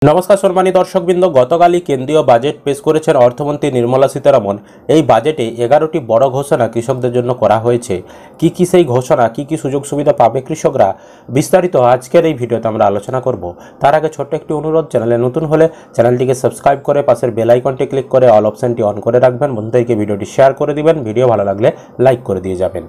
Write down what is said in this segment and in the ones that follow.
নমস্কার সম্মানিত দর্শকবৃন্দ, গতকালই কেন্দ্রীয় বাজেট পেশ করেছেন অর্থমন্ত্রী নির্মলা সীতারামন। এই বাজেটে 11টি বড় ঘোষণা কৃষকদের জন্য করা হয়েছে। কি কি সেই ঘোষণা, কি কি সুযোগ সুবিধা পাবে কৃষকরা, বিস্তারিত আজকের এই ভিডিওতে আমরা আলোচনা করব। তার আগে ছোট্ট একটি অনুরোধ, চ্যানেলে নতুন হলে চ্যানেলটিকে সাবস্ক্রাইব করে পাশের বেল আইকনটি ক্লিক করে অল অপশনটি অন করে রাখবেন। বন্ধুদেরকে ভিডিওটি শেয়ার করে দিবেন, ভিডিও ভালো লাগলে লাইক করে দিয়ে যাবেন।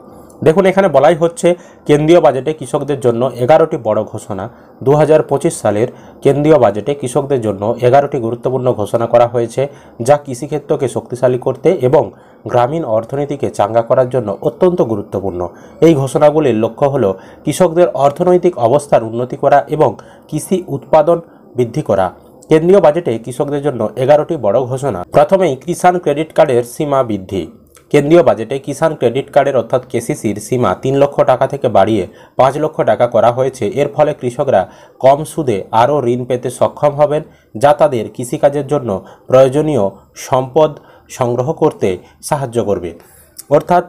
দেখুন, এখানে বলাই হচ্ছে কেন্দ্রীয় বাজেটে কৃষকদের জন্য 11টি বড় ঘোষণা। 2025 সালের কেন্দ্রীয় বাজেটে কৃষকদের জন্য 11টি গুরুত্বপূর্ণ ঘোষণা করা হয়েছে, যা কৃষিক্ষেত্রকে শক্তিশালী করতে এবং গ্রামীণ অর্থনীতিকে চাঙ্গা করার জন্য অত্যন্ত গুরুত্বপূর্ণ। এই ঘোষণাগুলির লক্ষ্য হল কৃষকদের অর্থনৈতিক অবস্থার উন্নতি করা এবং কৃষি উৎপাদন বৃদ্ধি করা। কেন্দ্রীয় বাজেটে কৃষকদের জন্য 11টি বড় ঘোষণা। প্রথমেই কিষাণ ক্রেডিট কার্ডের সীমা বৃদ্ধি। কেন্দ্রীয় বাজেটে কিষাণ ক্রেডিট কার্ডের অর্থাৎ কেসিসির সীমা 3 লক্ষ টাকা থেকে বাড়িয়ে 5 লক্ষ টাকা করা হয়েছে। এর ফলে কৃষকরা কম সুদে আরও ঋণ পেতে সক্ষম হবেন, যা তাদের কৃষিকাজের জন্য প্রয়োজনীয় সম্পদ সংগ্রহ করতে সাহায্য করবে। অর্থাৎ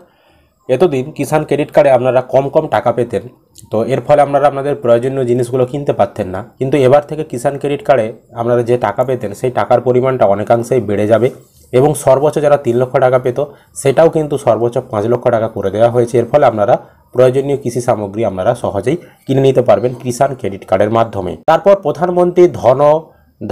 এতদিন কিষাণ ক্রেডিট কার্ডে আপনারা কম টাকা পেতেন, তো এর ফলে আপনারা আপনাদের প্রয়োজনীয় জিনিসগুলো কিনতে পারতেন না। কিন্তু এবার থেকে কিষাণ ক্রেডিট কার্ডে আপনারা যে টাকা পেতেন সেই টাকার পরিমাণটা অনেকাংশেই বেড়ে যাবে এবং সর্বোচ্চ যারা 3 লক্ষ টাকা পেত সেটাও কিন্তু সর্বোচ্চ 5 লক্ষ টাকা করে দেওয়া হয়েছে। এর ফলে আপনারা প্রয়োজনীয় কৃষি সামগ্রী আপনারা সহজেই কিনে নিতে পারবেন কিষাণ ক্রেডিট কার্ডের মাধ্যমে। তারপর প্রধানমন্ত্রী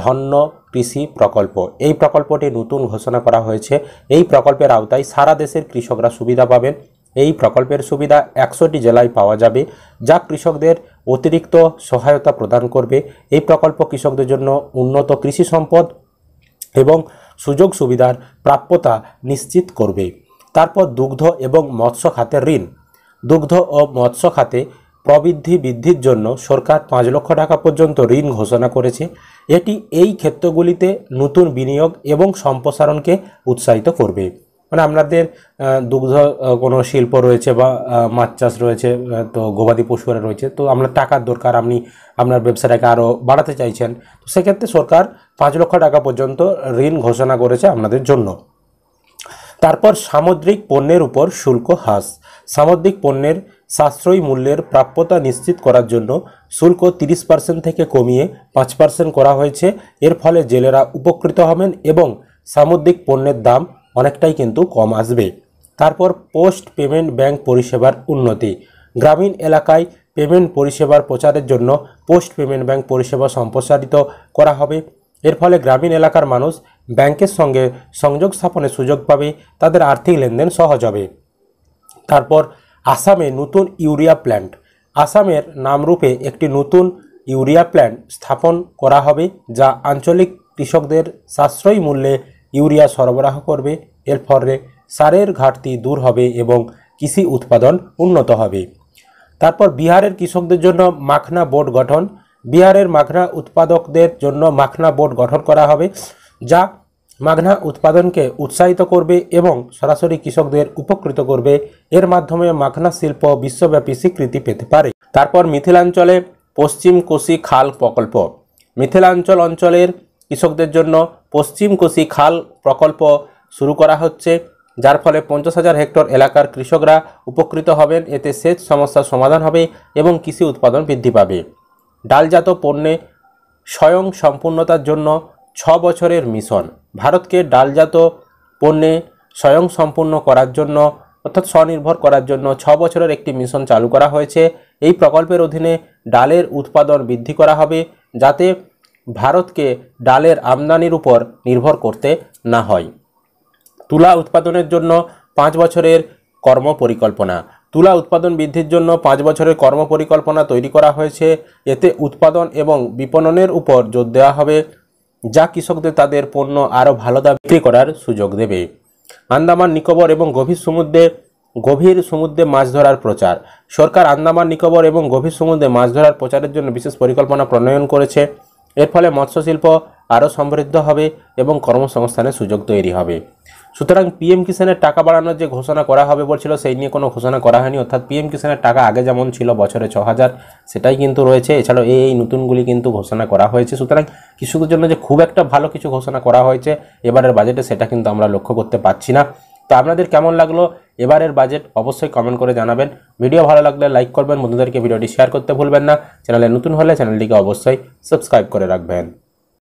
ধন্য কৃষি প্রকল্প, এই প্রকল্পটি নতুন ঘোষণা করা হয়েছে। এই প্রকল্পের আওতায় সারা দেশের কৃষকরা সুবিধা পাবেন। এই প্রকল্পের সুবিধা 100টি জেলায় পাওয়া যাবে, যা কৃষকদের অতিরিক্ত সহায়তা প্রদান করবে। এই প্রকল্প কৃষকদের জন্য উন্নত কৃষি সম্পদ এবং সুযোগ সুবিধার প্রাপ্যতা নিশ্চিত করবে। তারপর দুগ্ধ এবং মৎস্য খাতের ঋণ। দুগ্ধ ও মৎস্য খাতে প্রবৃদ্ধি বৃদ্ধির জন্য সরকার 5 লক্ষ টাকা পর্যন্ত ঋণ ঘোষণা করেছে। এটি এই ক্ষেত্রগুলিতে নতুন বিনিয়োগ এবং সম্প্রসারণকে উৎসাহিত করবে। মানে আপনাদের দুগ্ধ কোনো শিল্প রয়েছে বা মাছ চাষ রয়েছে, তো গবাদি পশু রয়েছে, তো আপনার টাকার দরকার, আপনি আপনার ব্যবসাটাকে আরও বাড়াতে চাইছেন, তো সেক্ষেত্রে সরকার 5 লক্ষ টাকা পর্যন্ত ঋণ ঘোষণা করেছে আপনাদের জন্য। তারপর সামুদ্রিক পণ্যের উপর শুল্ক হ্রাস। সামুদ্রিক পণ্যের সাশ্রয়ী মূল্যের প্রাপ্যতা নিশ্চিত করার জন্য শুল্ক 30% থেকে কমিয়ে 5% করা হয়েছে। এর ফলে জেলেরা উপকৃত হবেন এবং সামুদ্রিক পণ্যের দাম অনেকটাই কিন্তু কম আসবে। তারপর পোস্ট পেমেন্ট ব্যাংক পরিষেবার উন্নতি। গ্রামীণ এলাকায় পেমেন্ট পরিষেবার প্রচারের জন্য পোস্ট পেমেন্ট ব্যাংক পরিষেবা সম্প্রসারিত করা হবে। এর ফলে গ্রামীণ এলাকার মানুষ ব্যাংকের সঙ্গে সংযোগ স্থাপনের সুযোগ পাবে, তাদের আর্থিক লেনদেন সহজ হবে। তারপর আসামে নতুন ইউরিয়া প্ল্যান্ট। আসামের নামরূপে একটি নতুন ইউরিয়া প্ল্যান্ট স্থাপন করা হবে, যা আঞ্চলিক কৃষকদের সাশ্রয়ী মূল্যে ইউরিয়া সরবরাহ করবে। এর ফলে সারের ঘাটতি দূর হবে এবং কৃষি উৎপাদন উন্নত হবে। তারপর বিহারের কৃষকদের জন্য মাখনা বোর্ড গঠন। বিহারের মাখনা উৎপাদকদের জন্য মাখনা বোর্ড গঠন করা হবে, যা মাখনা উৎপাদনকে উৎসাহিত করবে এবং সরাসরি কৃষকদের উপকৃত করবে। এর মাধ্যমে মাখনা শিল্প বিশ্বব্যাপী স্বীকৃতি পেতে পারে। তারপর মিথিলাঞ্চলে পশ্চিম কোশি খাল প্রকল্প। মিথিলাঞ্চল অঞ্চলের কৃষকদের জন্য পশ্চিম কোশি খাল প্রকল্প শুরু করা হচ্ছে, যার ফলে 50,000 হেক্টর এলাকার কৃষকরা উপকৃত হবেন। এতে সেচ সমস্যার সমাধান হবে এবং কৃষি উৎপাদন বৃদ্ধি পাবে। ডালজাত পণ্যে স্বয়ং সম্পূর্ণতার জন্য 6 বছরের মিশন। ভারতকে ডালজাত পণ্যে স্বয়ং সম্পূর্ণ করার জন্য অর্থাৎ স্বনির্ভর করার জন্য 6 বছরের একটি মিশন চালু করা হয়েছে। এই প্রকল্পের অধীনে ডালের উৎপাদন বৃদ্ধি করা হবে, যাতে ভারতকে ডালের আমদানির উপর নির্ভর করতে না হয়। তুলা উৎপাদনের জন্য 5 বছরের কর্মপরিকল্পনা। তুলা উৎপাদন বৃদ্ধির জন্য 5 বছরের কর্মপরিকল্পনা তৈরি করা হয়েছে। এতে উৎপাদন এবং বিপণনের উপর জোর দেওয়া হবে, যা কৃষকদের তাদের পণ্য আরও ভালো দামে বিক্রি করার সুযোগ দেবে। আন্দামান নিকোবর এবং গভীর সমুদ্রে মাছ ধরার প্রচার। সরকার আন্দামান নিকোবর এবং গভীর সমুদ্রে মাছ ধরার প্রচারের জন্য বিশেষ পরিকল্পনা প্রণয়ন করেছে। এর ফলে মৎস্যশিল্প আরও সমৃদ্ধ হবে এবং কর্মসংস্থানের সুযোগ তৈরি হবে। সুতরাং পিএম কিষাণের টাকা বাড়ানোর যে ঘোষণা করা হবে বলছিল, সেই নিয়ে কোনো ঘোষণা করা হয়নি। অর্থাৎ পিএম কিষাণের টাকা আগে যেমন ছিল বছরে 6,000, সেটাই কিন্তু রয়েছে। এছাড়াও এই নতুনগুলি কিন্তু ঘোষণা করা হয়েছে। সুতরাং কৃষকদের জন্য যে খুব একটা ভালো কিছু ঘোষণা করা হয়েছে এবারের বাজেটে, সেটা কিন্তু আমরা লক্ষ্য করতে পারছি না। তো আপনাদের কেমন লাগলো এবারের বাজেট অবশ্যই কমেন্ট করে জানাবেন। ভিডিও ভালো লাগলে লাইক করবেন, বন্ধুদেরকে ভিডিওটি শেয়ার করতে ভুলবেন না। চ্যানেলে নতুন হলে চ্যানেলটিকে অবশ্যই সাবস্ক্রাইব করে রাখবেন।